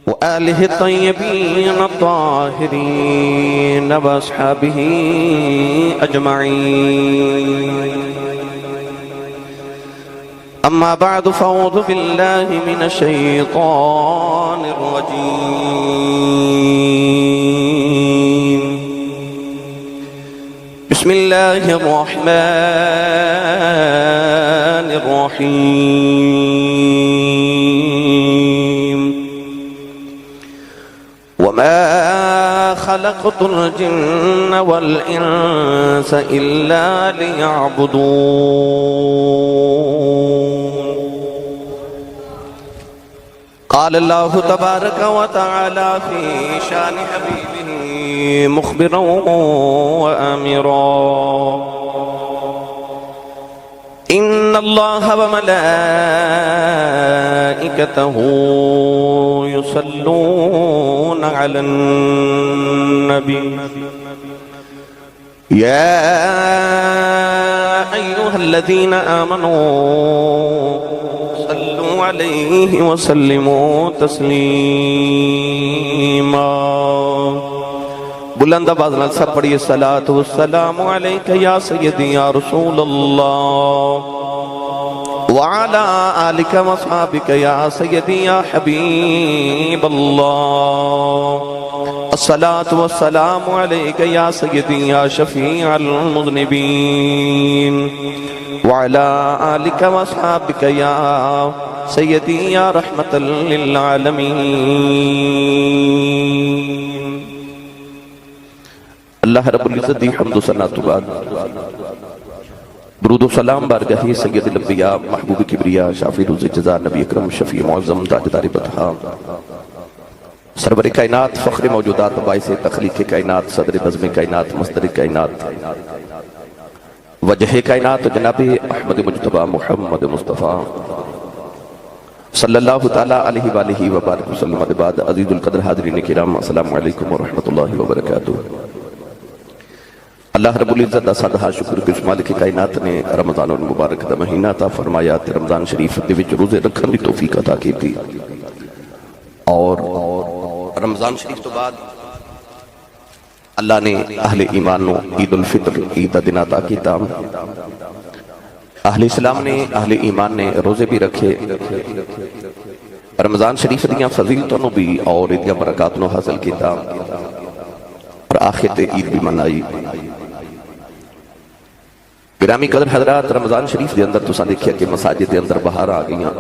وآله الطيبين الطاهرين وأصحابه أجمعين. أما بعد فأعوذ بالله من الشيطان الرجيم. بسم الله الرحمن الرحيم. وما خلقت الجن والإنس إلا ليعبدون. قال الله تبارك وتعالى في شان حبيبه مخبرا وآمرا: إن الله وملائكته يصلون على النبي يا أيها الذين آمنوا صلوا عليه وسلموا تسليما. بلند آواز نال سب پڑھیے: الصلاۃ والسلام علیک یا سیدی یا رسول اللہ وعلی آلک واصحابک یا سیدی یا حبیب اللہ. الصلاۃ والسلام علیک یا سیدی یا شفیع المذنبین وعلی آلک واصحابک یا سیدی یا رحمت للعالمین. اللہ رب العزت دی حمد و ثنا تو بعد درود و سلام بارگاہ سید الانبیاء محبوب کبریا شافی روز جزا نبی اکرم شفیع معظم تاجدار بطحا سرور کائنات فخر موجودات باعث تخلیق کائنات صدر بزم کائنات مصدر کائنات وجہ کائنات جناب احمد مجتبی محمد مصطفیٰ صلی اللہ تعالی علیہ وآلہ وبارک وسلم. بعد عزیز القدر حاضرین کرام السلام علیکم ورحمۃ اللہ وبرکاتہ. اللہ رب العزت دا سادہ شکر کہ اس مالک کائنات نے رمضان المبارک دا مہینہ عطا فرمایا تے رمضان شریف دے وچ روزے رکھن دی توفیق عطا کیتی اور رمضان شریف تو بعد اللہ نے اہل ایمان نو عید الفطر عید دا دن عطا کیتا. اہل اسلام نے اہل ایمان نے روزے بھی رکھے رمضان شریف دیاں فضیلتوں نو بھی اور دیاں برکات نو حاصل کیتا اور آخر تے عید بھی منائی. گرامی قدر حضرات رمضان شریف دے اندر تساں دیکھیا کہ مساجد دے اندر بہار آ گئیاں.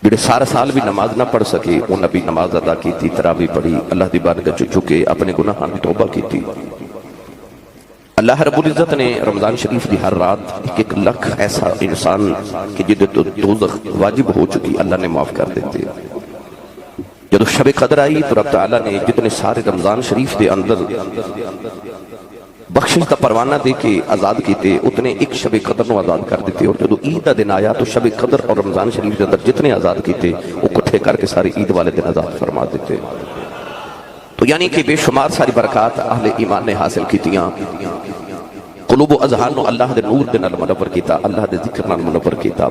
جڑے سارا سال بھی نماز نہ پڑھ سکے انہاں بھی نماز ادا کیتی تراویح پڑھی اللہ دی بارگاہ وچ جھکے اپنے گناہاں دی توبہ کیتی. اللہ رب العزت نے رمضان شریف دی ہر رات ایک لکھ ایسا انسان کہ جدے تو دوزخ واجب ہو چکی اللہ نے معاف کر دیتے. جب شب قدر آئی تو رب تعالیٰ نے جتنے سارے رمضان شریف دے اندر بخشش کا پروانہ دے کے آزاد کیتے اتنے ایک شب قدر نو آزاد کر دیتے. اور جب عید دا دن آیا تو شب قدر اور رمضان شریف دے اندر جتنے آزاد کیتے وہ کٹھے کر کے سارے عید والے دن آزاد فرما دیتے. تو یعنی کہ بے شمار ساری برکات اہل ایمان نے حاصل کیتیاں. قلوب و اذہان نو اللہ دے نور دے نال منور کیتا اللہ دے ذکر نال منور کیتا.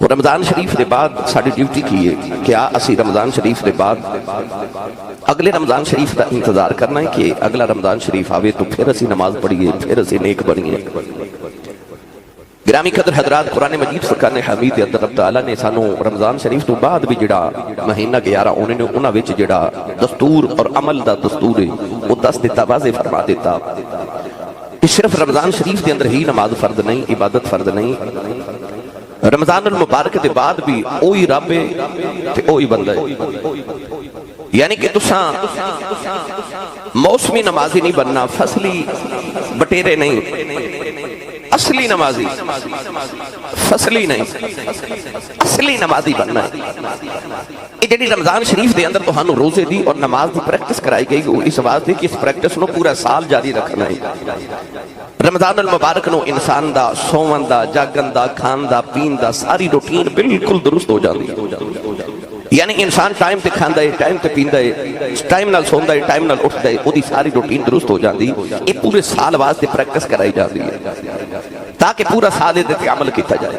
اور رمضان شریف دے بعد ساڑی ڈیوٹی کی ہے کہ اسی رمضان شریف دے بعد اگلے رمضان شریف دا انتظار کرنا ہے کہ اگلا رمضان شریف آوے تو پھر اسی نماز پڑھیے پھر اسی نیک بنیے. گرامی قدر حضرات قرآن مجید فرقان حمید اندر رب تعالیٰ نے سانو رمضان شریف تو بعد بھی جڑا مہینہ 11 انہاں وچ جڑا دستور اور عمل دا دستور ہے وہ دس دیتا واضح فرما دیتا کہ صرف رمضان شریف دے اندر ہی نماز فرض نہیں عبادت فرض نہیں. رمضان المبارک دے بعد بھی اوہی رب ہے تے اوہی بندہ ہے. یعنی کہ تساں موسمی نمازی نہیں بننا فصلی بٹیرے نہیں اصلی نمازی فصلی نہیں اصلی نمازی بننا ہے. یہ جڑی رمضان شریف دے اندر تو ہنو روزے دی اور نماز دی پریکٹس کرائی گئی اس واسطے کہ اس پریکٹس نو پورا سال جاری رکھنا ہے. رمضان المبارک نو انسان دا سوون دا جاگن دا کھان دا پین دا ساری روٹین بالکل درست ہو جاندی. یعنی انسان ٹائم تے کھاندا ہے ٹائم تے پیندا ہے ٹائم نال سوندا ہے ٹائم نال اٹھدا ہے اودی ساری روٹین درست ہو جاندی. یہ پورے سال واسطے پریکٹس کرائی جاندی ہے تاکہ پورا سال دے تے عمل کیتا جائے.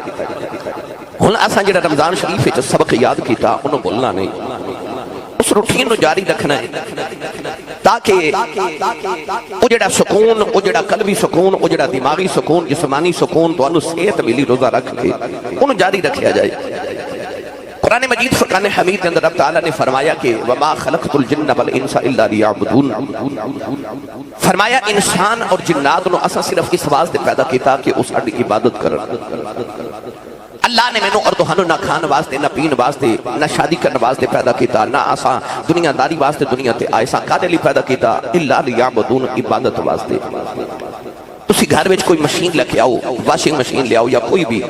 ہن اساں جڑا رمضان شریف وچ سبق یاد کیتا انہوں بولنا نہیں، اس روٹین نو جاری رکھنا ہے تاکہ وہ جڑا سکون، وہ جڑا قلبی سکون، وہ جڑا دماغی سکون، جسمانی سکون تو انہوں صحت ملی روزہ رکھ کے انہوں جاری رکھیا جائے۔ قرآن مجید فرقان حمید کے اندر رب تعالیٰ نے فرمایا کہ وَمَا خَلَقْتُ الْجِنَّ وَالْإِنسَ إِلَّا لِيَعْبُدُونَ، فرمایا انسان اور جنات نو اساں صرف اس واسطے پیدا کیتا کہ اس ساڈی عبادت کرن۔ اللہ نے مینوں اور تہانوں نہ کھان واسطے، نہ پین واسطے، نہ شادی کرن واسطے پیدا کیتا، نہ اساں دنیا داری واسطے دنیا تے آئے ساں، کادے لئی پیدا کیتا؟ إِلَّا لِيَعْبُدُونَ، عبادت واسطے۔ تسی گھر وچ کوئی مشین لے کے آؤ، واشنگ مشین لے آؤ یا کوئی بھی،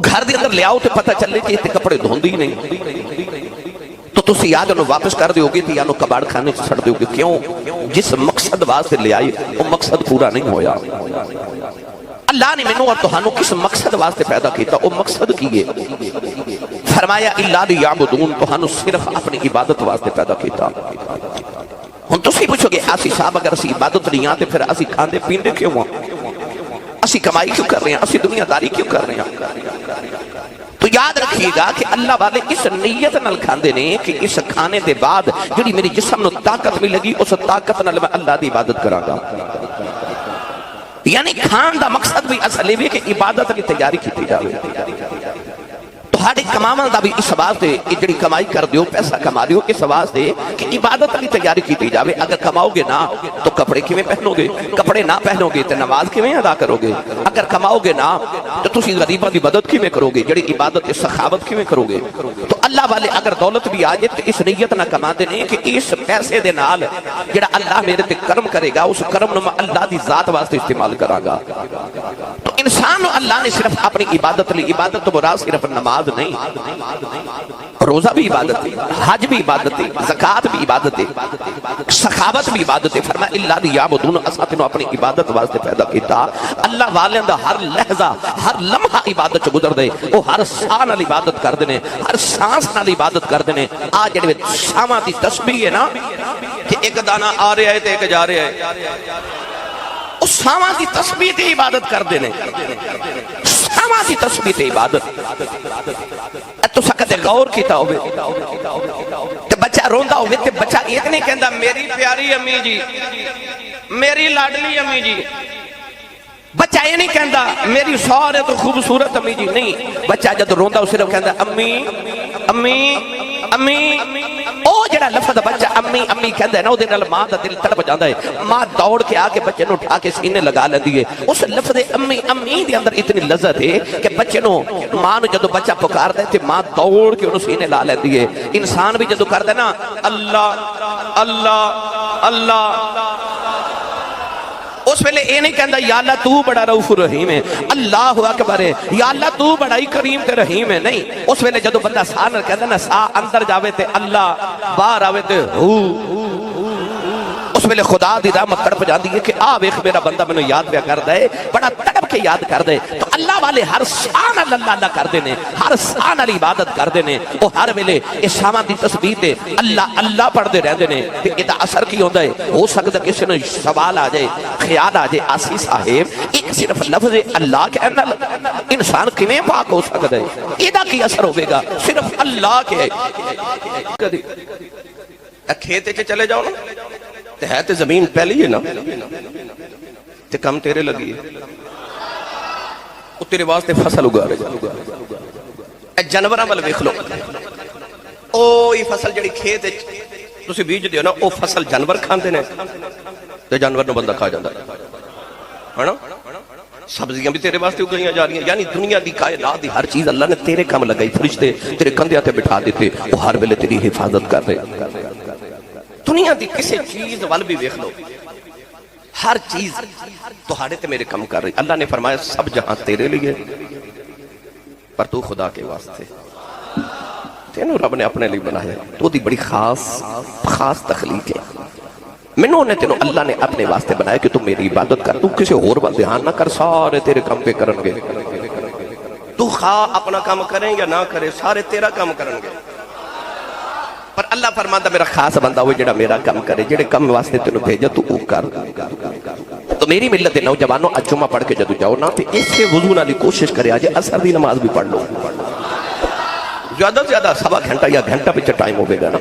گھر دے اندر لے آؤ تو پتہ چلے کہ اتنے کپڑے دھوندی نہیں، تو تسی یا انہوں واپس کر دیو گے یا انہوں کباڑ کھانے سے چھڑ دیو گے۔ کیوں؟ جس مقصد واسطے لے آئی وہ مقصد پورا نہیں ہویا۔ اللہ نے منوں اور تہانوں کس مقصد واسطے پیدا کیتا، وہ مقصد کیے فرمایا إِلَّا لِيَعْبُدُونَ، تہانوں صرف اپنی عبادت واسطے پیدا کیتا۔ ہن تسی پوچھو گے اسی صاحب اگر اسی عبادت نہیں آتے پھر اسی کھاندے پیندے کیوں ہوں، اسی کمائی کیوں کر رہے ہیں، اسی دنیا داری کیوں کر رہے ہیں؟ تو یاد رکھیے گا کہ اللہ والے اس نیت نال کھاندے نے کہ اس کھانے دے بعد جڑی میری جسم نو طاقت ملے گی اس طاقت نال میں اللہ دی عبادت کراں گا۔ یعنی کھان دا مقصد بھی اصل ہے کہ عبادت کی تیاری کی جاوے۔ تہاڈے کماون دا بھی اس واسطے جڑی کمائی کر دیو، پیسہ کما دیو، اس واسطے کہ عبادت کی تیاری کی جاوے۔ اگر کماؤ گے نہ تو کپڑے کیویں پہنو گے، کپڑے نہ پہنو گے تو نماز کیویں ادا کرو گے، اگر کماؤ گے نہ تو تسی غریباں دی مدد کیویں کرو گے، جڑی عبادت سخاوت کیویں کرو گے۔ تو اللہ والے اگر دولت بھی آ جائے تو اس نیت نہ کماندے نے کہ اس پیسے دے نال جڑا اللہ میرے تے کرم کرے گا اس کرم نو میں اللہ دی ذات واسطے استعمال کراں گا۔ تو انسان اللہ نے صرف اپنی عبادت لی، عبادت تو مراد صرف نماز نہیں، روزہ بھی عبادت ہے، حج بھی عبادت ہے، زکوٰۃ بھی عبادت ہے، سخاوت بھی عبادت ہے۔ فرمایا إِلَّا لِيَعْبُدُونَ، اساں تینوں اپنی عبادت واسطے پیدا کیتا۔ اللہ والیاں دا ہر لحظہ ہر لمحہ عبادت چ گزر دے، وہ ہر ساہ نال عبادت کردے نے، ہر سانس نال عبادت کردے نے۔ آ جڑے شاماں دی تسبیح ہے نا کہ ایک دانہ آ رہا ہے تے ایک جا رہا ہے، اس ساواں دی تسبیح تے عبادت کردے نے، ساواں دی تسبیح تے عبادت۔ تو سکتے غور کیتا ہوئے تے بچہ روندا ہوئے تے بچہ ایک نہیں کہندا میری پیاری امی جی، میری لاڈلی امی جی، بچہ یہ نہیں کہندا میری سارے تو خوبصورت امی جی، نہیں، بچہ جب روندا صرف کہندا امی امی امی۔ او جڑا لفظ بچہ امی امی کہندا ہے نا، او دے نال ماں دا دل تڑپ جاندا ہے، ماں دوڑ کے آ کے بچے نو اٹھا کے سینے لگا لیندی ہے۔ اس لفظ امی امی دے اندر اتنی لذت ہے کہ بچے نو ماں نو جدو بچہ پکاردا ہے تے ماں دوڑ کے انہوں سینے لا لیندی ہے۔ انسان بھی جدو کردا ہے نا اللہ اللہ اللہ، اس ویلے اے نہیں کہندا یا اللہ تو بڑا رؤوف رحیم ہے، اللہ اکبر ہے، یا اللہ تو بڑا ہی کریم تے رحیم ہے، نہیں۔ اس ویلے جدو بندہ ساہ نہ کہندا نا، ساہ اندر جاوے تے اللہ، باہر آوے تے ہو، اس ویلے خدا دی رحمت تڑپ جاندی ہے کہ آ ویکھ میرا بندہ مینوں یاد پیا کردا ہے، بڑا تڑپ کے یاد کردا ہے۔ تو اللہ والے ہر ساہ نال اللہ اللہ کردے نے، ہر ساہ نال عبادت کردے نے، او ہر ویلے اس ساواں دی تسبیح تے اللہ اللہ پڑھدے رہندے نے۔ تے ادا اثر کی ہوندا ہے؟ ہو سکدا کسی نوں سوال آ جائے، خیال آ جائے آسی صاحب ایک صرف لفظ اللہ کہنے نال انسان کیویں پاک ہو سکدا ہے؟ ادا کی اثر ہوے گا؟ صرف اللہ کے کھیت وچ چلے جاؤ نا تے ہے تے زمین پہلی ہے نا تے کم تیرے لگی ہے، وہ تیرے واسطے فصل اگا رہے۔ اے جانوراں ول ویکھ لو، اوہی فصل جڑی کھیت وچ تسی بیج دیو نا، او فصل جانور کھاندے نے تے جانور نو بندہ کھا جاندا ہے نا۔ سبزیاں بھی تیرے واسطے اگائیاں جا رہی ہیں، یعنی دنیا دی کائنات دی ہر چیز اللہ نے تیرے کام لگائی، فرشتے تیرے کندھے تے بٹھا دیتے، وہ ہر ویلے تیری حفاظت کر رہے۔ دنیا دی کسی چیز وال بھی ویکھ لو، ہر چیز تہاڈے تے میرے کم کر رہی۔ اللہ نے فرمایا سب جہاں تیرے لیے پر تو خدا کے واسطے، تینوں رب نے اپنے لیے بنایا، تو دی بڑی خاص تخلیق ہے۔ منوں نے تینوں اللہ نے اپنے واسطے بنایا کہ تم میری عبادت کر، تو کسی اور پر دھیان نہ کر، سارے تیرے کام پہ کرن گے۔ تو خواہ اپنا کام کریں یا نہ کرے، سارے تیرا کام کرن گے۔ پر اللہ فرماتا میرا خاص بندہ وہ جڑا میرا کام کرے، جڑے کام واسطے تینوں بھیجا تو وہ کر۔ تو میری ملت دے نوجوانوں اج جمعہ پڑھ کے جدو جاؤ نا تے اسے وضو نال کوشش کرے آج اثر دی نماز بھی پڑھ لو، زیادہ سے زیادہ سوا گھنٹہ یا گھنٹہ پچھے ٹائم ہوگے گا نا.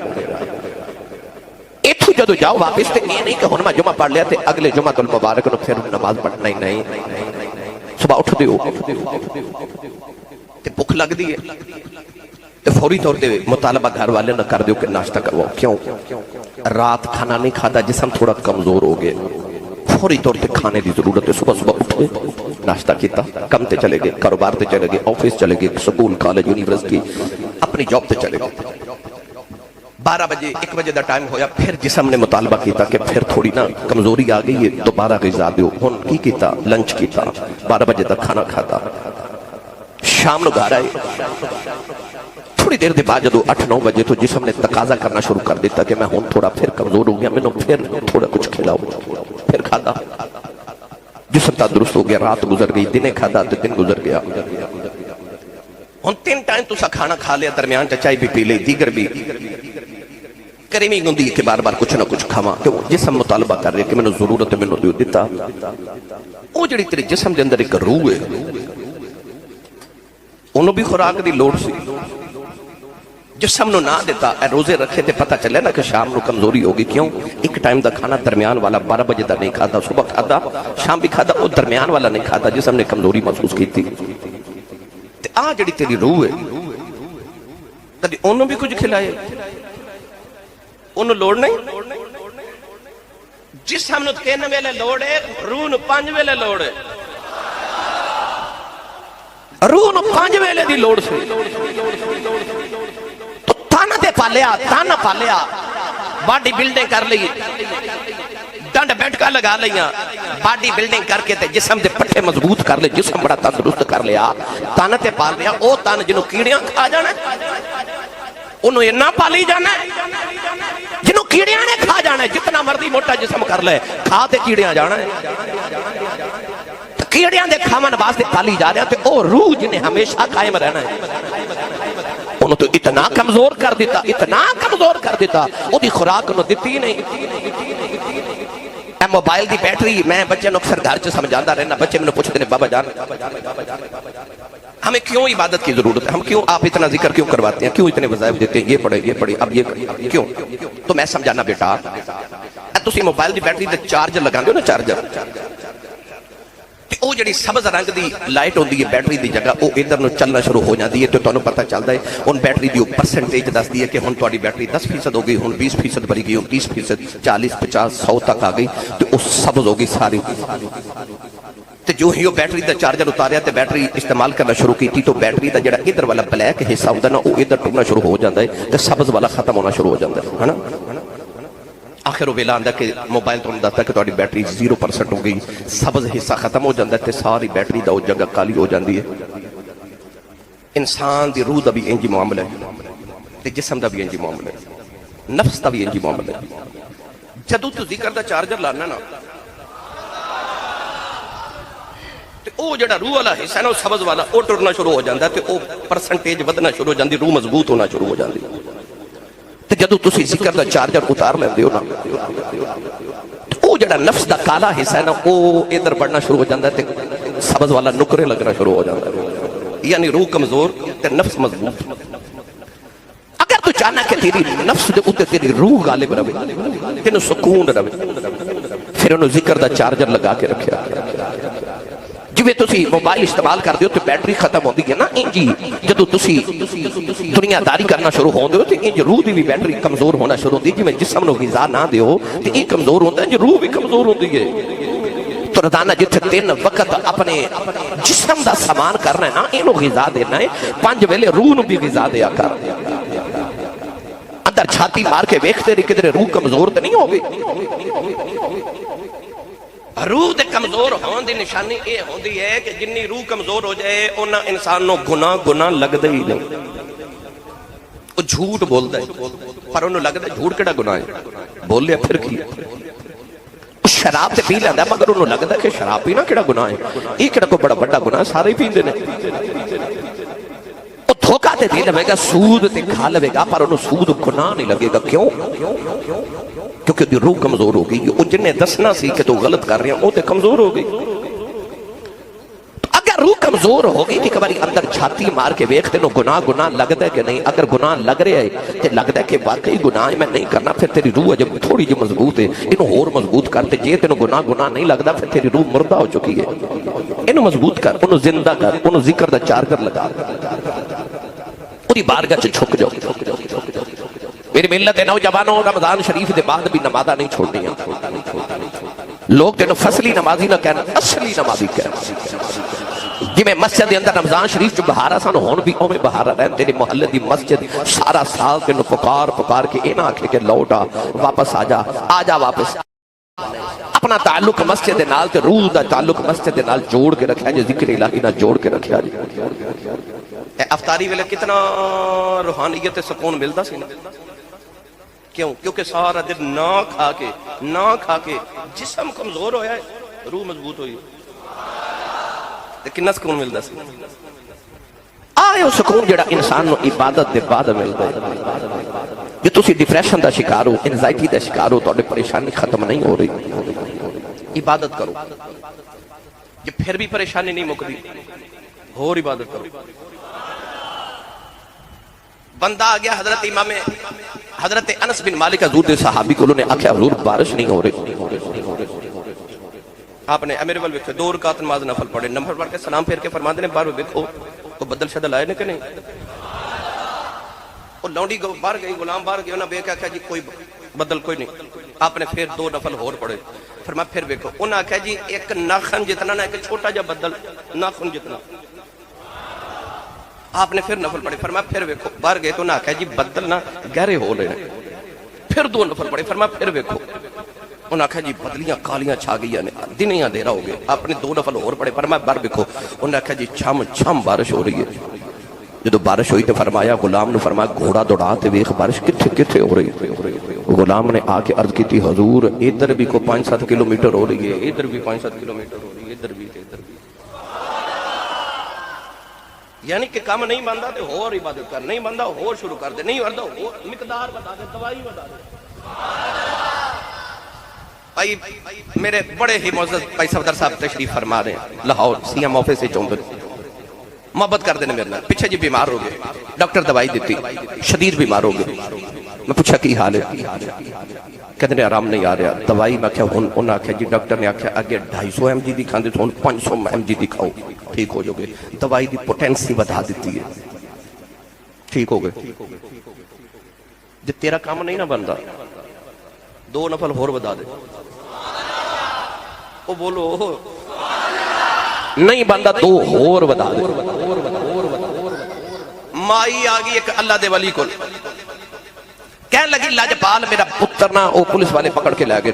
اتھو جدو جاؤ واپس تے یہ نہیں کہ ہن میں جمعہ پڑھ لیا تے اگلے جمعہ المبارک نو پھر نماز پڑھنا ہی نہیں. صبح اٹھ دیو تے بھوک لگ دی ہے تے فوری طور تے مطالبہ گھر والے نہ کر دیو کہ ناشتہ کرواؤ. کیوں؟ رات کھانا نہیں کھاتا، جسم تھوڑا کمزور ہو گئے، فوری طور تے کھانے دی ضرورت ہے. صبح صبح اٹھے ناشتہ کیتا، کم تے چلے گئے، کاروبار تے چلے گئے، آفس چلے گئے، سکول کالج یونیورسٹی اپنی جاب تے چلے گئے. 12 بجے 1 بجے دا ٹائم ہویا، پھر جسم نے مطالبہ کیتا کہ پھر تھوڑی نا کمزوری آ گئی ہے، دوبارہ غذا دیو. ہن کی کیتا؟ لنچ کیتا، 12 بجے تک کھانا کھاتا. شام نو گھر آئے، تھوڑی دیر دے بعد جدو 8-9 بجے تو جسم نے تقاضا کرنا شروع کر دیتا کہ میں ہوں تھوڑا پھر کمزور ہو گیا، میں نے پھر تھوڑا کچھ کھلاؤ. پھر کھاتا، جسم تندرست ہو گیا. رات گزر گئی، دن کھاتا تو دن گزر گیا. ہن 3 ٹائم تسا کھانا کھا لیا، درمیان چائے بھی پی لئی، دیگر بھی کریمی گندی کہ بار بار کچھ نہ کچھ کھاواں. کہ جسم مطالبہ کر رہے کہ میں نے ضرورت ہے، میں نے دیتا. وہ جڑی تیرے جسم دے اندر ایک روح ہے، انہوں بھی خوراک دی لوڑ سی. جسم نو نہ دیتا، روزے رکھے تے پتہ چلے نا کہ شام نو کمزوری ہوگی. کیوں؟ ایک ٹائم دا کھانا درمیان والا 12 بجے دا نہیں کھاتا، صبح کھاتا، شام بھی کھاتا، وہ درمیان والا نہیں کھاتا. جسم نے کمزوری محسوس کی تھی. تے آ جڑی تیری روح ہے، کدی انہوں بھی کچھ کھلائے؟ انہوں لوڑ نہیں. جسم نو 3 ویلے لوڑ ہے، روح نو 5 ویلے لوڑ ہے. روح نو 5 ویلے دی لوڑ سی. تو تانا تے پالیا، تانا پالیا، باڈی بلڈنگ کر لی، ڈنڈ بیٹھکا لگا لیا، باڈی بلڈنگ کر کے تے جسم دے پٹھے مضبوط کر لے، جسم بڑا تندرست کر لیا. تانا تے پال لیا. او تانا جنہوں کیڑیاں کھا جانا ہے، انہوں یہ نہ پالی جانا ہے. جنہوں کیڑیاں نے کھا جانا ہے، جتنا مرضی موٹا جسم کر لے، کھا تے کیڑیاں جانا ہے. کیڑیاں دے کھاون واسطے پالی جا رہا تے او روح جنہیں ہمیشہ قائم رہنا ہے، انہوں تو اتنا کمزور کر دیتا، اتنا کمزور کر دیتا. او دی خوراک انہوں دیتی نہیں. اے موبائل دی بیٹری میں بچے نو اکثر گھر چ سمجھاتا رہنا. بچے میں پوچھتے ہیں بابا جان ہمیں کیوں عبادت کی ضرورت ہے، ہم کیوں آپ اتنا ذکر کیوں کرواتے ہیں، کیوں اتنے وظائف دیتے ہیں، یہ پڑھے اب یہ کیوں؟ تو میں سمجھانا بیٹا، تسی موبائل دی بیٹری دے چارجر لگا دو نا، چارجر وہ جڑی سبز رنگ دی لائٹ ہوندی ہے بیٹری دی جگہ، وہ ادھر نو چلنا شروع ہو جاتی ہے. تو تانوں پتہ چلتا ہے ان بیٹری دی پرسنٹیج دستی ہے کہ ہن تہاڈی بیٹری 10% ہو گئی، ہن 20% بھری گئی، 30%، 40، 50، 100 تک آ گئی. تو وہ سبز ہو گئی ساری. تو جو ہی وہ بیٹری دا چارجر اتاریا تے بیٹری استعمال کرنا شروع کی تھی، تو بیٹری دا جڑا ادھر والا بلیک حصہ ہوندا نا، وہ ادھر ٹرنا شروع ہو جاتا ہے تے سبز والا ختم ہونا شروع ہو جاتا ہے نا. آخر وہ ویلا آندا کہ موبائل تو دستا کہ تہاڈی بیٹری 0% ہو گئی، سبز حصہ ختم ہو جاتا ہے تے ساری بیٹری دا وہ جگہ کالی ہو جاندی ہے. انسان دی روح دا بھی انج معاملہ ہے تے جسم دا بھی انج معاملہ ہے، نفس دا بھی انج معاملہ ہے. جدوں تو ذکر دا چارجر لانا نا، تے او جڑا روح والا حصہ ہے نا، سبز والا، او ٹرنا شروع ہو جاندا ہے تے او پرسنٹیج ودنا شروع ہو جاندی، روح مضبوط ہونا شروع ہو جاندی. تے جدو تسی ذکر دا چارجر اتار لیندے ہو نا، او جڑا نفس دا کالا حصہ ہے نا، او ادھر بڑھنا شروع ہو جاندا ہے تے سبز والا نکرے لگنا شروع ہو جاندا ہے. یعنی روح کمزور تے نفس مضبوط. اگر تو چاہنا کہ تیری نفس دے اوتے تیری روح غالب رہے، تینوں سکون رہے، پھر انہوں ذکر دا چارجر لگا کے رکھیا. جویں تسی موبائل استعمال کر دیو تو بیٹری ختم ہوندی ہے نا، انجی جدو تسی دنیا داری کرنا شروع ہوندے ہو تو انج روح دی بھی بیٹری کمزور ہونا شروع ہوندی. جویں جسم نو غذا نہ دیو تو یہ کمزور ہوتا ہے، جو روح بھی کمزور ہوندی ہے. تو روزانہ جتھے 3 وقت اپنے جسم دا سامان کرنا ہے نا، اینو غذا دینا ہے، 5 ویلے روح نو بھی غذا دیا کر. اندر چھاتی مار کے ویکھتے رہی کدھر روح کمزور تو نہیں ہوگی. روح دے کمزور ہون دی نشانی یہ ہوندی ہے کہ جنی روح کمزور ہو جائے انہاں انسانوں گناہ لگدا ہی نہیں. وہ جھوٹ بولدا ہے پر انہوں لگدا ہے جھوٹ کیڑا گناہ ہے، بول لیا پھر کی. شراب تے پی لیندا مگر انہوں لگدا ہے کہ شراب پینا کیڑا گناہ ہے، یہ کیڑا کوئی بڑا بڑا گناہ ہے، سارے ہی پیندے نے. وہ دھوکا تے دے لے گا، سود تے کھا لے گا، پر انہوں سود گناہ نہیں لگے گا. کیوں؟ کیونکہ دی روح کمزور ہو گئی. وہ جنہیں دسنا سی کہ تو غلط کر رہے ہیں وہ تے کمزور ہو گئی. تو اگر روح کمزور ہو گئی کہ کبھی اندر چھاتی مار کے ویکھتے نو گناہ لگتا ہے کہ نہیں. اگر گناہ لگ رہا ہے تے لگتا ہے کہ واقعی گناہ میں نہیں کرنا, پھر تیری روح جب تھوڑی جی مضبوط ہے انہوں اور مضبوط کرتے. جے تینوں گناہ نہیں لگتا پھر تیری روح مردہ ہو چکی ہے. انہوں مضبوط کر, انہوں زندہ کر, انہوں ذکر دا چارجر لگا, انہی بارگاہ سے چھک جاؤ. میری ملت نوجوانوں رمضان شریف دے بعد بھی نمازاں نہیں چھوڑنی ہیں. لوگ تینوں فصلی نمازی نہ کہنا, اصلی نمازی کہنا. جی میں مسجد دے اندر رمضان شریف جو بہارا سانو ہون بھی اوے بہارا رہن. تیرے محلے دی مسجد سارا سال تینوں پکار کے اے نہ آکھے کہ لوٹ واپس آ جا واپس. اپنا تعلق مسجد دے نال تے روح دا تعلق مسجد دے نال جوڑ کے رکھا جی, ذکر الہی نہ جوڑ کے رکھا جی. افطاری ویلے کتنا روحانیت سکون ملدا سی نا. کیوں؟ کیونکہ سارا دن نہ کھا کے جسم کمزور ہویا ہے, روح مضبوط ہوئی. لیکن سکون ملدا سی. آئے وہ سکون جڑا انسان نو عبادت دے بعد ملدا ہے. جو تسی ڈپریشن دا شکار ہو, انزائٹی دا شکار ہو, تواڈی پریشانی ختم نہیں ہو رہی, عبادت کرو. جے پھر بھی پریشانی نہیں مکدی, اور عبادت کرو. بندہ آ گیا حضرت انس بن مالک حضور دے صحابی کو, انہوں نے آکھیا حضور بارش نہیں ہو رہی. آپ نے امیر ول ویکھو 2 رکعت نماز نفل پڑھے, نمبر پڑھ کے سلام پھیر کے فرماندے نے باہر ویکھو کو بدل شدل آئے نے کہ نہیں. وہ لونڈی باہر گئی, غلام باہر گئے, انہاں ویکھیا کہ جی کوئی بدل کوئی نہیں. آپ نے پھر 2 نفل اور پڑھے, فرمایا پھر ویکھو. انہاں کہا جی ایک ناخن جتنا نہ, ایک چھوٹا جا بدل ناخن جتنا. آپ نے پھر نفل پڑھے, فرمایا پھر ویکھو. باہر گئے تو انہاں کہا جی بدل نہ گہرے ہو رہے ہیں. پھر 2 نفل پڑھے, فرمایا پھر ویکھو. انہاں کہا جی بدلیاں کالیاں چھا گئی نے, دن ہی اندھیرا ہو گیا. آپ نے 2 نفل اور پڑھے, فرمایا باہر ویکھو. انہاں کہا جی چھم بارش ہو رہی ہے. جدو بارش ہوئی تو فرمایا غلام نے فرمایا گھوڑا دوڑا تے ویکھ بارش کتھے ہو رہی ہے. غلام نے آ کے عرض کی تھی حضور ادھر بھی کو 5-7 کلومیٹر ہو رہی ہے, ادھر بھی 5-7 کلومیٹر ہو رہی ہے, ادھر بھی. یعنی کہ کام نہیں بندا تے اور عبادت کر, نہیں بندا اور شروع کر دے, نہیں بندا اور مقدار بتا دے, دوائی بتا دے. بھائی میرے بڑے ہی معزز بھائی صفدر صاحب تشریف فرما رہے ہیں لاہور سی ایم آفس سے چوندر, محبت کر دینے میرے نال. پیچھے جی بیمار ہو گئے, ڈاکٹر دوائی دیتی, شدید بیمار ہو گئے. میں پوچھا کی حال ہے, کہتے ہیں آرام نہیں آ رہا. دوائی میں کہا انہوں نے جی ڈاکٹر نے آکھا اگے 250 mg دی کھاندے تو 500 mg دی کھاؤ ٹھیک ہو جو گے. دوائی دی پوٹینسی بتا دیتی ہے, ٹھیک ہو گئے. جب تیرا کام نہیں نہ بندا 2 نفل اور بتا دے. وہ بولو نہیں بندہ 2 اور بتا دے. مائی آگئی ایک اللہ دے ولی کو, کہنے لگی لاجپال میرا پتر نہ وہ پولیس والے پکڑ کے لے گئے.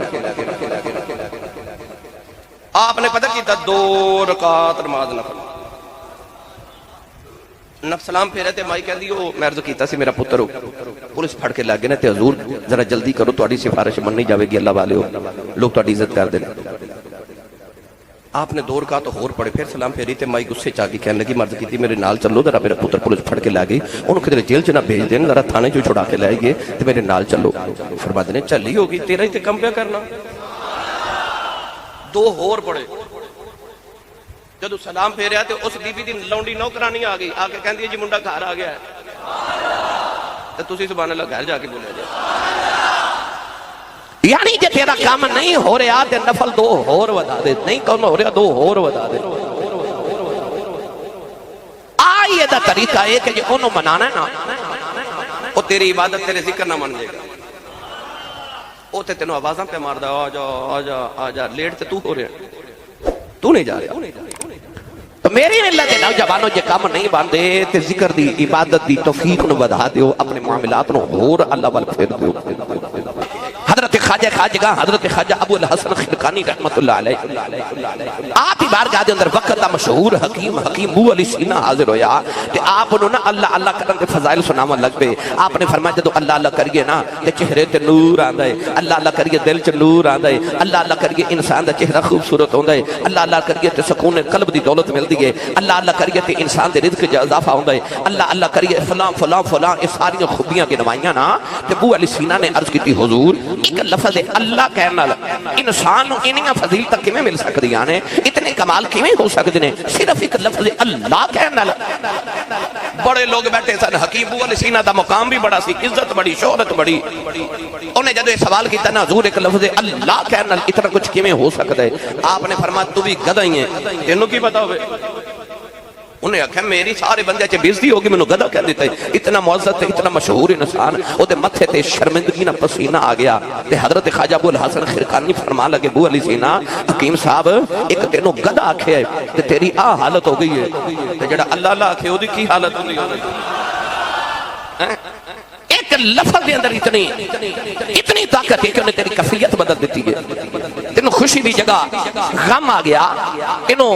آپ نے پتہ کیتا 2 رکعت نماز نفل. سلام پھیرے تے مائی کہندی او میں عرض کیتا سی میرا پتر ہو پولیس پھڑ کے لے گئے نے تے حضور ذرا جلدی کرو تہاڈی سفارش مننی جاوے گی, اللہ والے ہو لوگ تہاڈی عزت کر دے. آپ نے 2 رکعت اور پڑھے, پھر سلام پھیری تے مائی غصے چا کے کہنے لگی مرض کیتی میرے نال چلو ذرا, میرا پتر پولیس پھڑ کے لے گئی, انہوں کدھر جیل چ نہ بھیج دین, ذرا تھانے چ چھڑا کے لے گئے تے میرے نال چلو. فرماتے نے چلی ہوگی تیرا ہی تے کم پیا کرنا. 2 اور پڑھے. جدو سلام پھیریا تے اس بی بی دی لونڈی نوکرانی آ گئی, آ کے کہندی ہے جی منڈا گھر آ گیا ہے. تے تسی سبحان اللہ گھر جا کے بولے جائے. یعنی کہ تیرا کام نہیں ہو رہا تے نفل 2 اور بتا دے, نہیں کام ہو رہا 2 اور بتا دے. آئیے دا طریقہ ہے کہ جو انہوں منانا ہے نا وہ تیری عبادت تیرے ذکر نہ من جائے گا. وہ تے تینوں آوازاں پہ مار دا آ جا لیٹ تے تو ہو رہا, تو نہیں جا رہا. تو میری ملت ہے نوجوانوں جے کام نہیں باندے تے ذکر دی عبادت دی توفیق نو بڑھا دیو, اپنے معاملات نو اور اللہ وال پھیر دیو. حضرت خواجہ حضرت خواجہ ابو الحسن خرقانی رحمت اللہ علیہ آپ ہی بارگاہ دے اندر وقت دا مشہور حکیم بو علی سینہ حاضر ہویا تے آپ انہوں نے اللہ اللہ کرن دے فضائل سناون لگ پے. آپ نے فرمایا جدو اللہ اللہ کریے نا تے چہرے تے نور آندا ہے, اللہ اللہ کریے دل چ نور آندا ہے, اللہ اللہ کریے انسان دا چہرہ خوبصورت ہوندا ہے, اللہ اللہ کریے تے سکون قلب دی دولت ملدی ہے, اللہ اللہ کریے تے انسان دے رزق چ اضافہ ہوندا ہے, اللہ اللہ کریے فلاں فلاں فلاں یہ ساری خوبیاں گنوائیاں نا. تے بو علی سینہ نے عرض کیتی حضور ایک لفظ اللہ کہنے نال انسان نوں انہاں فضیلتاں کیویں مل سکدیاں نے، اتنے کمال کیویں ہو سکدے نے صرف ایک لفظ اللہ کہنے نال؟ بڑے لوگ بیٹھے سن، حکیم ابو علی سینا دا مقام بھی بڑا سی، عزت بڑی، شہرت بڑی، انہیں جدو یہ سوال کیتا نا حضور ایک لفظ اللہ کہنے نال اتنا کچھ کیویں ہو سکتا ہے؟ آپ نے فرمایا تو بھی گدھا ہی ہے، تینوں کی پتا ہوئے؟ انہیں آکھا میری سارے بندے چے بےزتی ہوگی، مینوں گدھا کہہ دیتا ہے۔ اتنا معزز تے اتنا مشہور انسان، او دے متھے تے شرمندگی نہ پسینہ آ گیا تے حضرت خواجہ ابو الحسن خرقانی فرما لگے ابو علی سینا حکیم صاحب ایک تینوں گدھا آکھے ہے تے تیری حالت ہو گئی ہے، تے جڑا اللہ اللہ آکھے ہو دی کی حالت ہوندی ہے؟ ایک لفظ دے اندر اتنی طاقت ہے کہ انہیں تیری کفیت بدل دیتی ہے۔ تینوں خوشی دی جگہ غم آ گیا، تینوں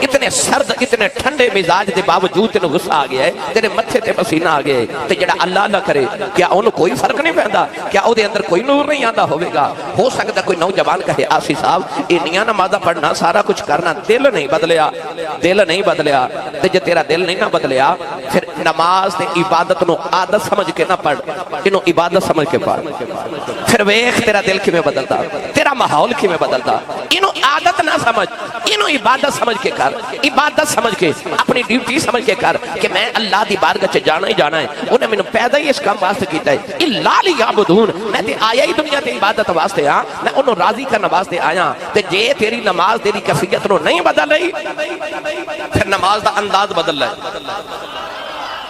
اتنے سرد اتنے ٹھنڈے مزاج دے باوجود تینوں غصہ آ گیا ہے، تیرے متھے تے پسینہ آ گیا ہے، تے جڑا اللہ اللہ کرے کیا انہوں کوئی فرق نہیں پہندا؟ کیا او دے اندر کوئی نور نہیں آتا ہوئے گا؟ ہو سکتا کوئی نوجوان کہے آسی صاحب انیاں نمازہ پڑھنا سارا کچھ کرنا دل نہیں بدلیا، دل نہیں بدلیا، تے جے تیرا دل نہیں نہ بدلیا پھر نماز تے عبادت نو عادت سمجھ کے نہ پڑھ، انہوں عبادت سمجھ کے پڑھ، پھر ویخ تیرا دل کی میں بدلتا، تیرا ماحول کی میں بدلتا۔ انہوں عادت نہ سمجھ، انہوں عبادت سمجھ کے کر، عبادت سمجھ کے اپنی ڈیوٹی سمجھ کے کر کہ میں اللہ دی بارگاہ چ جانا ہی جانا ہے۔ انہیں میں نے پیدا ہی اس کام واسطے کیتا ہے، اللہ لیعبدون، میں تے آیا ہی دنیا تے عبادت واسطے ہاں، میں انہوں راضی کرنا واسطے آیا۔ تے جے تیری نماز تیری کیفیت نو نہیں بدل رہی پھر نماز دا انداز بدل رہا ہے،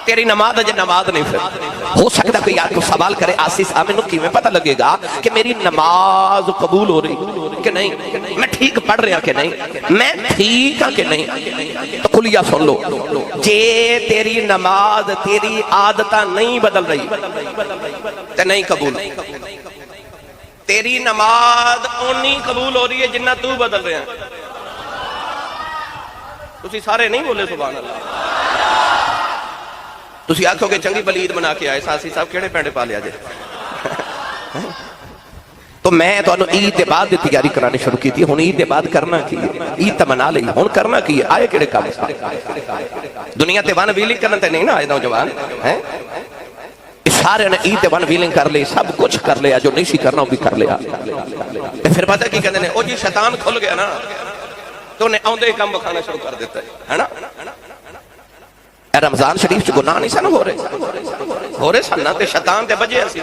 تیری نماز ہے نماز نہیں۔ پھر ہو سکتا کوئی آپ کو سوال کرے آسی صاحب میں کیویں پتہ لگے گا کہ میری نماز قبول ہو رہی کہ نہیں، میں ٹھیک پڑھ رہا کہ نہیں، میں ٹھیک ہاں کہ نہیں؟ تو کلیہ سن لو، جے تیری نماز تیری عادتاں نہیں بدل رہی تے نہیں قبول، تیری نماز اونی قبول ہو رہی ہے جنہ تو بدل رہا ہے۔ تسی سارے نہیں بولے سبحان اللہ، تسی آکھو کہ چنگی بلید بنا کے آئے ساسی صاحب کیڑے پینڈے پا لیا جے؟ تو میں تو انہوں عید دے بعد دی تیاری کرانے شروع کی تھی، ہن عید دے بعد کرنا کی عید تا منا لئی، ہن کرنا کی آئے کیڑے کام دنیا تے ون ویلنگ کرنا تے نہیں نا آئے نوجوان ہیں، سارے نے عید دے ون ویلنگ کر لئی، سب کچھ کر لیا جو نہیں سی کرنا وہ بھی کر لیا۔ پھر پتہ کی کہتے ہیں او جی شیطان کھل گیا نا تو انہیں آؤندے ہی کام بکھانا شروع کر دیتا ہے نا۔ رمضان شریف چ گناہ نہیں سن ہو رہے سن تے شیطان تے بجے اسی،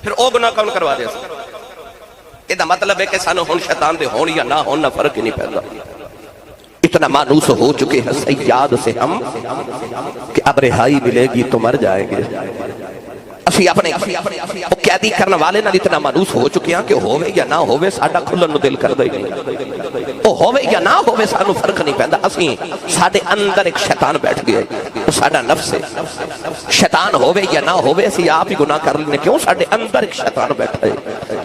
پھر او گناہ کون کروا دیا سی؟ یہ دا مطلب ہے کہ سانو ہن شیطان دے ہون یا نہ ہون نہ فرق ہی نہیں پہندا۔ اتنا مانوس ہو چکے ہیں سیاد سے ہم کہ اب رہائی ملے گی تو مر جائیں گے۔ اسی اپنے قیدی کرنے والے نال اتنا مانوس ہو چکے ہیں کہ ہووے یا نہ ہووے ساڈا کھلن نو دل کردا ہی نہیں، او ہووے یا نہ ہووے سانو فرق نہیں پیندا۔ اسی ساڈے اندر ایک شیطان بیٹھ گیا ہے، وہ ساڈا نفس ہے، شیطان ہووے یا نہ ہووے اسی آپ ہی گناہ کر لینے، کیوں ساڈے اندر ایک شیطان بیٹھا ہے۔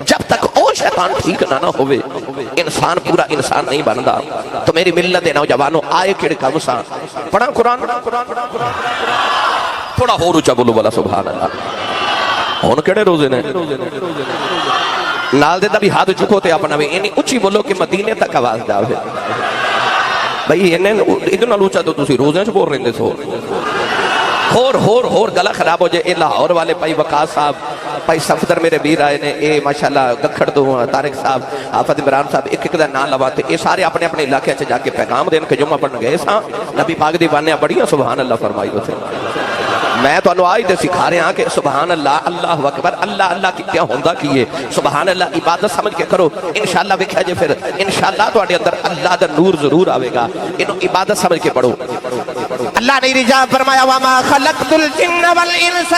جب تک او شیطان ٹھیک نہ ہووے انسان پورا انسان نہیں بندا۔ تو میری ملت دے نوجوانوں آئے کیڑے کام سا پڑھا قرآن، تھوڑا ہور اونچا بولو والا سبحان اللہ۔ ہن کیڑے روزے نے نال دے دا بھی ہاتھ چکو تے اپنا بھی اینی اچھی بولو کہ مدینے تک آواز جاوے بھئی انہیں ادھر نہ لوچا تو تسی روزے چ بول رہے سو۔ ہور گلا خراب ہو جائے۔ اے لاہور والے پائی وقاص صاحب، پائی صفدر میرے بیر آئے نے، اے ماشاءاللہ گکھڑ دو طارق صاحب، آفت عمران صاحب، ایک ایک دا نام لواتے، اے سارے اپنے اپنے علاقے سے جا کے پیغام دین کے جمعہ پڑھن گئے ساں، نبی پاک دی بانیاں بڑیاں سبحان اللہ فرمائی ہوتے۔ میں تو انہوں آئی دے سکھا رہے ہیں کہ سبحان اللہ، اللہ اکبر، اللہ اللہ کی کیا ہوندہ کیے، سبحان اللہ عبادت سمجھ کے کرو، انشاءاللہ بکھا جے پھر انشاءاللہ تو آڑے اندر اللہ دا نور ضرور آوے گا۔ انہوں عبادت سمجھ کے پڑھو۔ اللہ نے رجاء فرمایا وَمَا خَلَقْتُ الْجِنَّ وَالْإِنسَ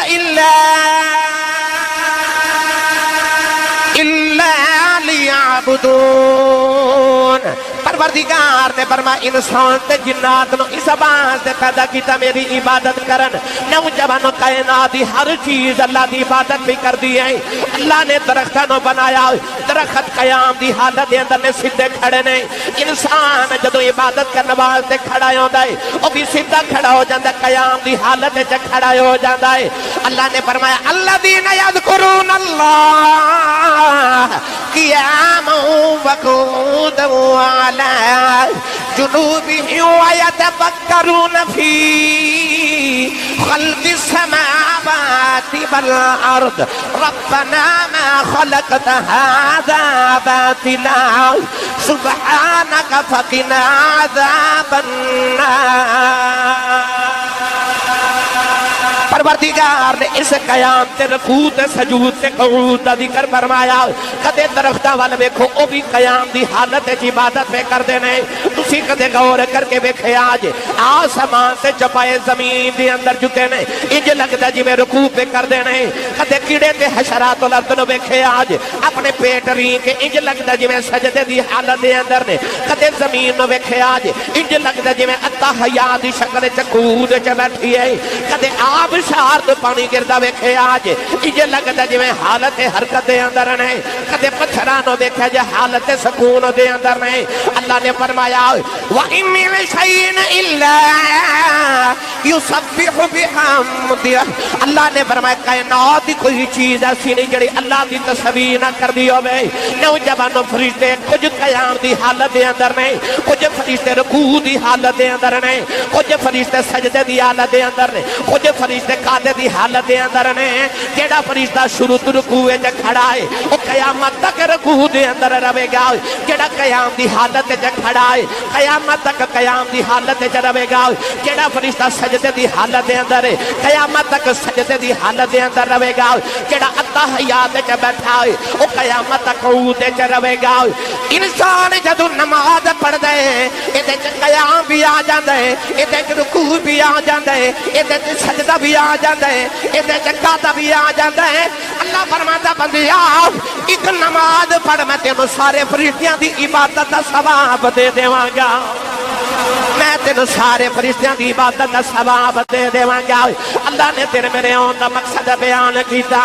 إِلَّا لِيَعْبُدُونَ۔ پروردگار نے فرمایا انسان تے جنات نو اس آواز سے پیدا کیتا میری عبادت کرن۔ نوجوانوں کائنات دی ہر چیز اللہ دی عبادت بھی کر دی ہے۔ اللہ نے درختوں نو بنایا، درخت قیام دی حالت دے اندر نے سیدھے کھڑے نے۔ انسان جدو عبادت کرنے واسطے کھڑا ہوندا ہے او بھی سیدھا کھڑا ہو جاندا ہے، قیام دی حالت وچ کھڑا ہو جاندا ہے۔ اللہ نے فرمایا الذین یذکرون اللہ قیاما وقعودا وعلی جنوبهم ويتفكرون في خلق السماوات والأرض ربنا ما خلقت هذا باطلا سبحانك فقنا عذاب النار پروردگار نے اس قیام تے رکوع تے سجود تے قعود دا ذکر فرمایا کدے درختاں وال ویکھو او بھی قیام دی حالت وچ عبادت پہ کردے نے تسی کدے غور کر کے ویکھیا جے آسمان تے چپائے زمین دے اندر جتے نے انج لگدا جویں رکوع پہ کردے نے کدے کیڑے تے حشرات الارض نو ویکھیا جے اپنے پیٹ ری کے انج لگدا جویں سجدے دی حالت دے اندر نے کدے زمین نو ویکھیا جے انج لگدا جویں التحیات دی شکل وچ قعود وچ بیٹھی ہے کدے آپ شارد پانی گردہ ویکھے آج یہ لگتا جویں حالت حرکت دے اندر نے کدے پتھرانو دیکھا جے حالت سکون دے اندر نے اللہ نے فرمایا وَإِن مِّن شَيْءٍ إِلَّا يُسَبِّحُ بِحَمْدِهِ اللہ نے فرمایا کائنات کوئی چیز ایسی نہیں جڑی اللہ دی تسبیح نہ کر دی ہوئے نوجوانوں فرشتے کچھ قیام دی حالت دے اندر نے کچھ فرشتے رکوع دی حالت دے اندر نے کچھ فرشتے سجدے دی حالت دے اندر نے کچھ فرشتے قادے دی حالت دے اندر نے جیڑا فرشتہ شروع رکوع وچ کھڑا ہے او قیامت تک رکوع دے اندر رہے گا جیڑا قیام دی حالت وچ کھڑا ہے قیامت تک قیام دی حالت وچ رہے گا جیڑا فرشتہ سجدے دی حالت دے اندر ہے قیامت تک سجدے دی حالت دے اندر رہے گا جیڑا التحیات وچ بیٹھا ہے او قیامت تک قعود وچ رہے گا انسان جدوں نماز پڑھدا ہے ایدے وچ قیام بھی آ جاندا ہے ایدے وچ رکوع بھی آ جاندا ہے ایدے وچ سجدہ بھی آ جاندا ہے ایدے جگہ بھی آ جاندا ہے اللہ فرماتا بندیا ایک نماز پڑھ میں تینوں سارے فرشتیاں دی عبادت دا ثواب دے دیواں گا میں تینوں سارے فرشتیاں دی عبادت دا ثواب دے دیواں گا اللہ نے تیرے میرے اون دا مقصد بیان کیتا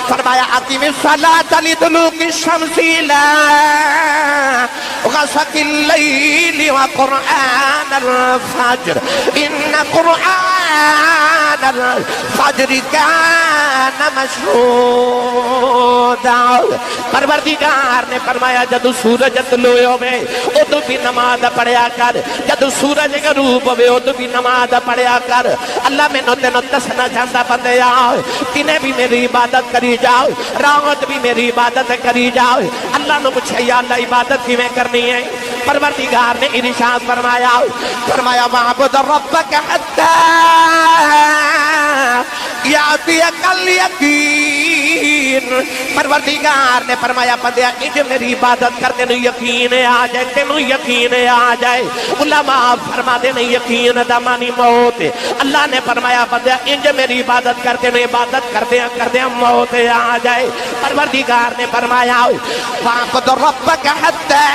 فرمایا اقیم الصلاۃ لدلوک الشمس الى غسق الليل وقرآن الفجر ان قرآن الفجر كان مشهودا پروردگار نے فرمایا جدو سورج طلوع ہوئے ادو بھی نماز پڑھیا کر جدو سورج غروب ہوئے ادو بھی نماز پڑھیا کر اللہ میں نو تینوں دسنا چاہتا بندے آؤ تینے بھی میری عبادت کری جاؤ رات بھی میری عبادت کری جاؤ اللہ نے پوچھا یا اللہ عبادت کی میں کرنی ہے پروردگار نے ارشاد فرمایا وَاعْبُدْ رَبَّكَ حَتَّى يَأْتِيَكَ الْيَقِينُ پروردگار نے فرمایا بندیا انج میری عبادت کرتے نو یقین آ جائے تینو یقین آ جائے علماء فرما دے نہیں یقین دا معنی موت اللہ نے فرمایا بندیا انج میری عبادت کرتے نو عبادت کرتے ہیں موت آ جائے پروردگار نے فرمایا وَاعْبُدْ رَبَّكَ حَتَّى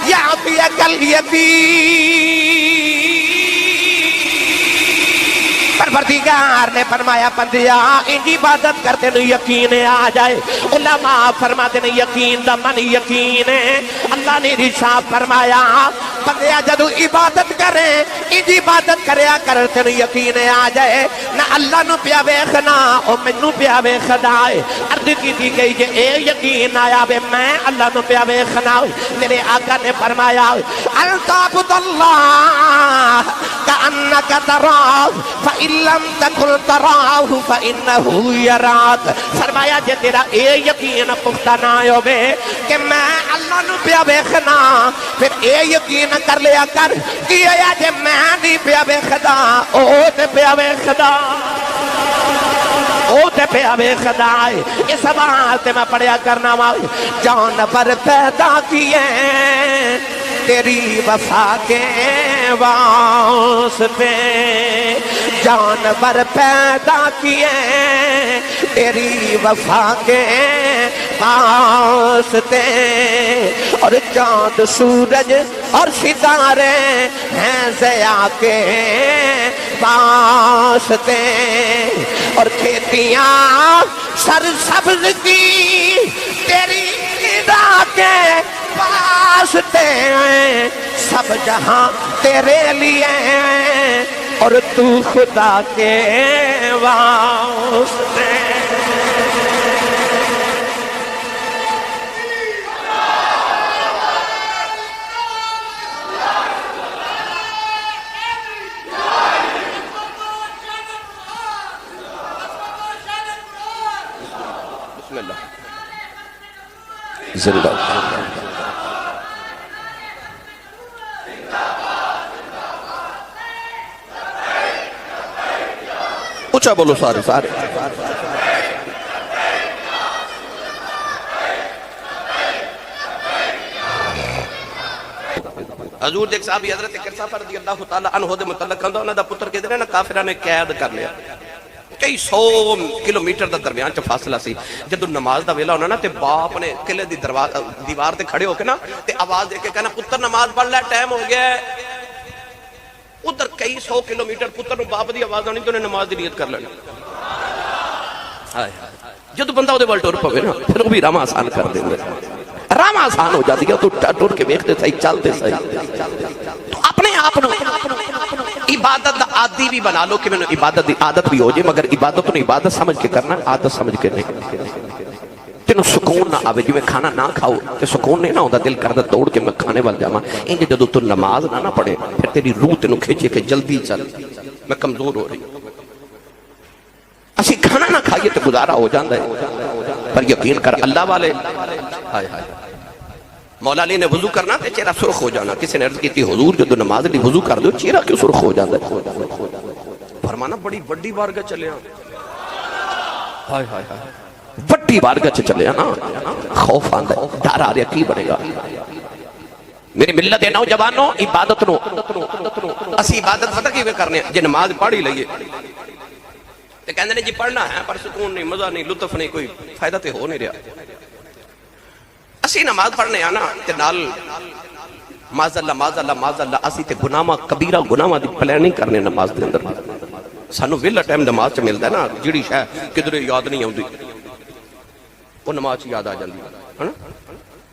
يَأْتِيَكَ الْيَقِينُ پروردگار نے فرمایا بندیا ان عبادت کرتے نو یقین آ جائے علماء فرماتے ہیں یقین دا من یقین ہے اللہ نے ارشاد فرمایا بندیا جدو عبادت کریں ان عبادت کریا کرتے نو یقین آ جائے نہ اللہ نو پیا ویکھنا او مینوں پیا ویکھدا ہے عرض کی گئی کہ اے یقین آیا بے میں اللہ نو پیا ویکھنا میرے آقا نے فرمایا التعبد اللہ کأنک تراہ فإن لم تکن تراہ فإنہ یراک فرمایا جے تیرا اے یقین پختہ نہ ہوئے کہ میں اللہ نو پیا ویکھنا پھر اے یقین کر لیا کر کیا جے میں نہیں پیا ویکھدا او تے پیا ویکھدا او تے پیا ویکھدا ہے اس بات میں پڑھیا کرنا جانور پیدا کیے تیری وفا کے واسطے جانور پیدا کیے تیری وفا کے واسطے اور چاند سورج اور ستارے ہیں ضیاء کے واسطے اور کھیتیاں سرسبز کی تیری ندا کے واسطے سب جہاں تیرے لیے اور تو خدا کے واسطے بسم اللہ زندہ اونچا بولو سارے سارے حضور دیکھ صحابی حضرت کرسافہ رضی اللہ تعالیٰ عنہ دے متعلق کہندا انہاں دا پتر کہندے نے کافراں نے قید کر لیا کئی 100 کلومیٹر دا درمیان چ فاصلہ سی جدوں نماز دا ویلا ہونا نا تے باپ نے قلعے دی دیوار تے کھڑے ہو کے نا تے آواز دے کے کہنا پتر نماز پڑھ لے ٹائم ہو گیا ہے ادھر کئی 100 کلومیٹر پتر نو باپ دی آواز آنی تو نے نماز دی نیت کر لینا جدوں بندہ اودے ول ٹر پوے نا پھر وہ بھی راہ آسان کر دیندے راہ آسان ہو جاتی ہے تو ٹر کے ویکھتے صحیح چلتے صحیح تو اپنے آپ نو عبادت دا عادی بھی بنا لو کہ میں عبادت دی عادت بھی ہو جائے مگر عبادت نو عبادت سمجھ کے کرنا عادت سمجھ کے نہیں تینوں سکون نہ آوے جو میں کھانا نہ کھاؤ تے سکون نہیں نہ ہوتا دل کردا دوڑ کے میں کھانے وال جاواں انج جدوں تو نماز نہ پڑھے پھر تیری روح تینوں کھینچے کہ جلدی چل میں کمزور ہو رہی اسی کھانا نہ کھائیے تو گزارا ہو جاندا ہے پر یقین کر اللہ والے ہائے ہائے مولا علی نے وضو کرنا تے چہرہ سرخ ہو جانا کسی نے عرض کی تھی حضور جدو نماز دی وضو کر دو چہرہ کیوں سرخ ہو جاتا ہے فرمانا بڑی بڑی بارگاہ چلے ہائے ہائے ہائے بڑی بارگاہ چلے نا خوف آندا ہے ڈر آ رہا کی بنے گا میری ملت نوجوانوں عبادت نو اسی عبادت پتہ کیویں کرنے جے نماز پڑھ ہی لئیے تے کہندے نے جی پڑھنا ہے پر سکون نہیں مزہ نہیں لطف نہیں کوئی فائدہ تے ہو نہیں رہا اسی نماز پڑھنے آنا تے نال ماذ اللہ اسی تے گناہ کبیرہ گناہ دی پلاننگ کرنے نماز دے اندر سانو ویلا ٹائم نماز چ ملدا ہے نا جڑی شے کدھر یاد نہیں آوندی وہ نماز یاد آ جاندی ہے نا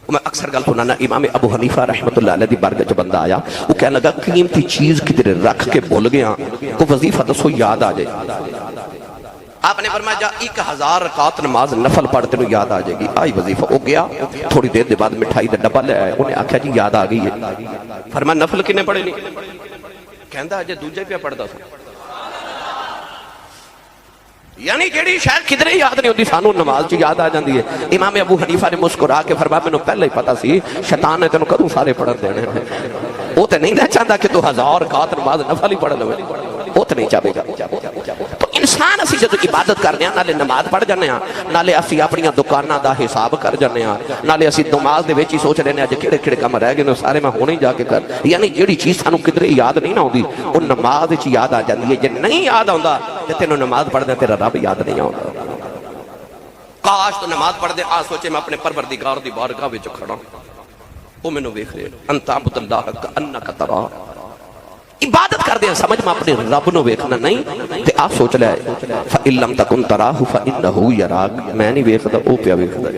میں اکثر گل سنانا امام ابو حنیفہ رحمۃ اللہ علیہ دی بارگاہ چ بندہ آیا وہ کہنے لگا قیمتی چیز کدھر رکھ کے بھول گیا کو وظیفہ دسو یاد آ جائے آپ نے فرمایا جا 1000 رکعت نماز نفل پڑھتے نو یاد آ جائے گی آئی وظیفہ ہو گیا تھوڑی دیر دے بعد مٹھائی دا ڈبہ لے آئے انہیں آکھا جی یاد آ گئی ہے فرمایا نفل کنے پڑھے نہیں کہندا اجے دوجے پہ پڑھدا سا یعنی جیڑی شاید کدھر یاد نہیں ہوتی سانو نماز چ یاد آ جاندی ہے امام ابو حنیفہ نے مسکرا کے فرمایا مینوں پہلے ہی پتہ سی شیطان نے تینوں کدوں سارے پڑھن دینے وہ تے نہیں نہ چاہتا کہ تو 1000 رکعت نماز نفل ہی پڑھ لو وہ تے نہیں چاہے گا تو انسان اسی جدو عبادت کرنے ہیں نالے نماز پڑھ جانے ہیں نالے اسی اپنی دکاناں دا حساب کر جانے ہیں نالے اسی نماز دے وچ ہی سوچ رہے ہیں اج کیڑے کیڑے کم رہ گئے سارے میں ہونے جا کے کر یعنی جیڑی چیز سانو کدھر یاد نہیں نہ ہوندی وہ نماز وچ یاد آ جاندی ہے جے نہیں یاد آوندا تے تینوں نماز پڑھدے تیرا رب یاد نہیں آوندا کاش تو نماز پڑھ دے آ سوچے میں اپنے پروردگار دی بارگاہ وچ کھڑا وہ مینوں ویکھ رہے انت عبد اللہ کانک ترا عبادت کر دیں سمجھ میں اپنے رب نو ویکھنا نہیں تے آپ سوچ لے فَإِن لَمْ تَكُنْ تَرَاهُ فَإِنَّهُ يَرَاكَ میں نہیں ویکھدا او پیا ویکھدا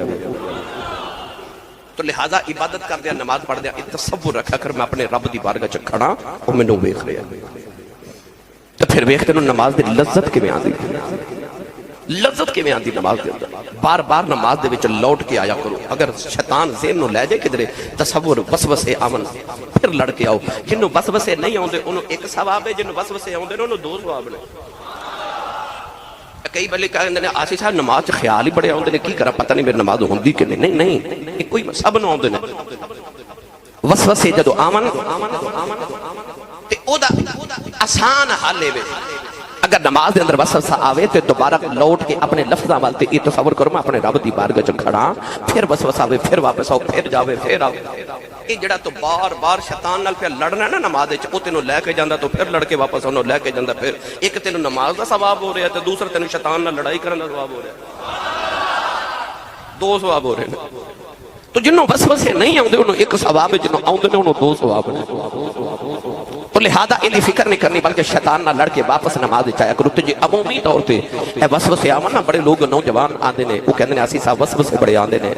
تو لہذا عبادت کر دیں نماز پڑھ دیں تصور رکھا کر میں اپنے رب دی بارگاہ چ کھڑا او مینوں ویکھ رہا تو پھر ویکھتے نو نماز دی لذت کیویں آندی لذت کے میں آندی نماز دے اندر بار بار نماز دے وچ لوٹ کے آیا کرو اگر شیطان ذہن نو لے جائے کدھرے تصور وسوسے آون پھر لڑ کے آؤ جنوں وسوسے نہیں آوندے انہوں ایک ثواب ہے جنوں وسوسے آوندے انہوں 2 ثواب نے کئی بلے کہندے نے آسی صاحب نماز چ خیال ہی بڑے آوندے نے کی کرا پتہ نہیں میری نماز ہوندی کہ نہیں نہیں کوئی سب نو آوندے نے وسوسے جدوں آون تے او دا آسان حل ہے اگر نماز دے اندر وسوسہ آوے تو دوبارہ لوٹ کے اپنے لفظاں وال تے یہ تصور کرو میں اپنے رب دی بارگاہ چ کھڑا پھر وسوسہ آوے پھر واپس آؤ پھر جاوے پھر آؤ یہ جڑا تو بار بار شیطان نال پھر لڑنا نا نماز وچ او تینوں لے کے جاندا تو پھر لڑ کے واپس اونوں لے کے جاندا پھر ایک تینوں نماز دا ثواب ہو رہا ہے تے دوسرا تینوں شیطان نال لڑائی کرن دا ثواب ہو رہا ہے 2 ثواب ہو رہے ہیں تو جنوں وسوسے نہیں آوندے انہوں ایک ثواب ہے جنوں آوندے نے انہوں 2 ثواب نے تو لہذا انہیں فکر نہیں کرنی بلکہ شیطان نہ لڑ کے واپس نماز چاہیا کرو تو جی عمومی طور پہ اے وسوسے آون نا بڑے لوگ نوجوان آندے نے وہ کہندے نے اسی صاحب وسوسے بڑے آندے نے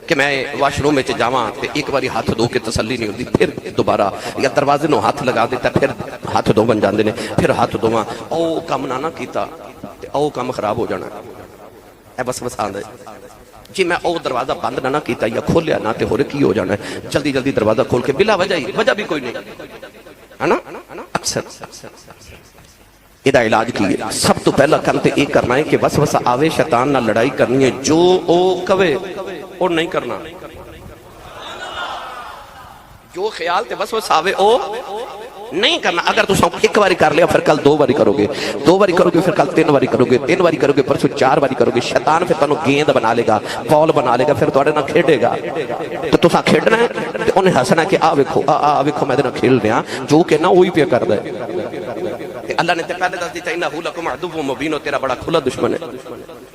کہ میں واش روم وچ جاواں تے ایک باری ہاتھ دھو کے تسلی نہیں ہوندی پھر دوبارہ یا دروازے نو ہاتھ لگا دیتا پھر ہاتھ دھو بن جاندے نے پھر ہاتھ دھواں او کم نہ کیتا تے او کم خراب ہو جانا اے وسوسہ آندا ہے جی میں او دروازہ بند نہ کیتا یا کھولیا نہ تے ہور کی ہو جانا ہے جلدی جلدی دروازہ کھول کے بلا وجہ بھی کوئی نہیں ہے نا اکثر ਇਹਦਾ ਇਲਾਜ ਕੀ ਹੈ? ਸਭ ਤੋਂ ਪਹਿਲਾ ਕੰਮ ਤੇ ਇਹ ਕਰਨਾ ਹੈ ਕਿ ਵਸਵਸਾ ਆਵੇ, ਸ਼ੈਤਾਨ ਨਾਲ ਲੜਾਈ ਕਰਨੀ ਹੈ। ਜੋ ਉਹ ਕਵੇ ਉਹ ਨਹੀਂ ਕਰਨਾ। ਜੋ ਖਿਆਲ ਤੇ ਵਸਵਸਾ ਆਵੇ ਉਹ نہیں کرنا۔ اگر تو ایک باری کر لیا پھر کل دو باری کرو گے، دو باری کرو گے پھر کل تین باری کرو گے، تین باری کرو گے پرسوں چار باری کرو گے، شیطان پھر تانوں گیند بنا لے گا، بال بنا لے گا، پھر تواڈے نال کھیڈے گا۔ تو تساں کھیڈنا ہے تے انہیں ہسنا کہ آ ویکھو ویکھو میں دے نال کھیل رہا، جو کہ نہ وہی پیا کردا ہے۔ اللہ نے تے پہلے دس دتا انہ لکم عدو مبین، تیرا بڑا کھلا دشمن ہے۔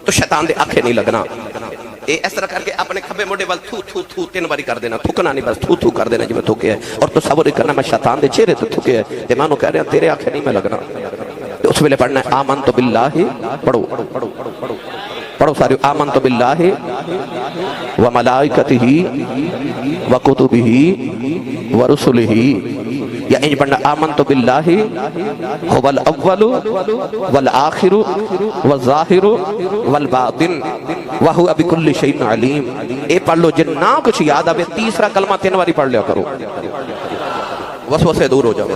تو شیطان دے آنکھیں نہیں لگنا۔ اس طرح کر کے اپنے کھبے موڈے وال تھو تھو تھو تین باری کر دینا، تھکنا نہیں، بس تھو تھو کر دینا جی میں تھوکے ہے۔ اور تو صبر کرنا میں شیطان دے چہرے تے تھکے ہے تے مانو کہہ رہے ہیں تیرے آنکھیں نہیں میں لگنا۔ اس ویلے پڑھنا ہے آمنت باللہ، پڑھو پڑھو سارے، آمنت باللہ وملائکتہ وکتبہ ورسلہ، یا انج پڑھنا آمنت باللہ هو الاول والآخر والظاہر والباطن وہو بکل شیء علیم۔ اے پڑھ لو، جن نہ کچھ یاد آوے تیسرا کلمہ تین باری پڑھ لیا کرو، وسوسے دور ہو جاؤ۔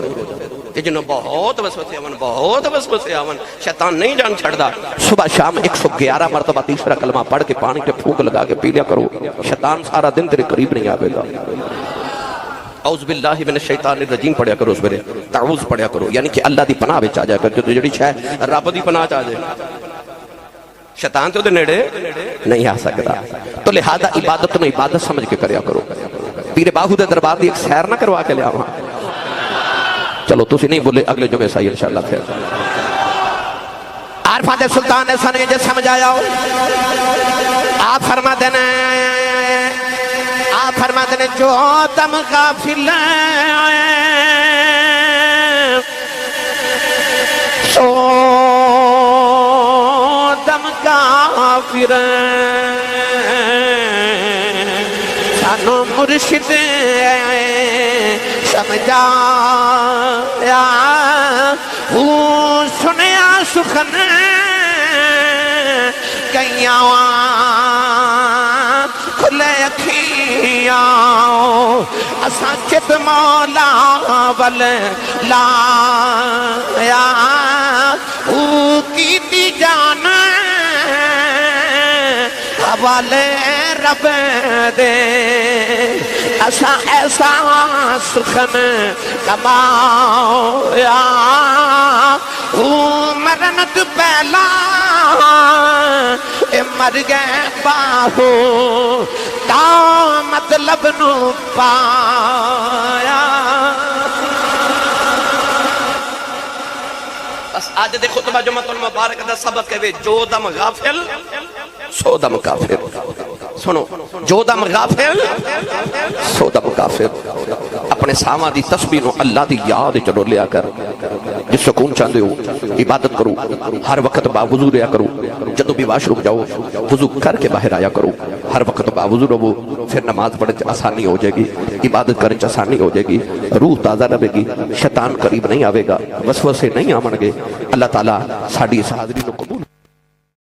جنہوں بہت وسوسے آون، بہت وسوسے آون، شیطان نہیں جان چھڑدا، صبح شام 111 مرتبہ تیسرا کلمہ پڑھ کے پانی تے پھونک لگا کے پی لیا کرو، شیطان سارا دن تیرے قریب نہیں آوے گا۔ اعوذ باللہ من الشیطان الرجیم پڑھیا کرو، اس میرے تعوذ پڑھیا کرو، یعنی کہ اللہ دی پناہ وچ آ جائے کر، جو جڑی شے رب دی پناہ چ آ جائے، شیطان تے اودے نیڑے نہیں آ سکدا۔ تو لہذا عبادت نو عبادت سمجھ کے کریا کرو۔ پیر باہو دے دربار دی ایک سیر نہ کروا کے لیا وہاں، چلو تسی نہیں بولے، اگلے جمعے صحیح انشاءاللہ پھر عارفات سلطان نے سنے جے سمجھایا ہو۔ آپ فرماتے ہیں جو دم غافل سو دم کافر، سانو مرشد سمجھایا، سنیا سخن گئیاں کھلے اکھیاں، اساں چت مولا ول لایا، کیتی جان حوالے رب دے، اساں ایسا سخن کمایا، مرن تو پہلا مر گئے باہو، تا مطلب نو پایا۔ بس آج دے خطبہ جمعۃ المبارک دا سبق ہے، جو دم غافل سو دم کافر۔ سنو، جو دم غافل سو دم کافر۔ اپنے ساواں دی تسبیح نو اللہ دی یاد چلو لیا کر، جس سکون چاہتے ہو عبادت کرو، ہر وقت باوضو رہا کرو، جدو بھی واش روم جاؤ وضو کر کے باہر آیا کرو، ہر وقت باوضو رہو، پھر نماز پڑھنے آسانی ہو جائے گی، عبادت کرنے آسانی ہو جائے گی، روح تازہ رہے گی، شیطان قریب نہیں آوے گا، وسوسے نہیں آمن گے۔ اللہ تعالیٰ ساڈی اس حاضری کو قبول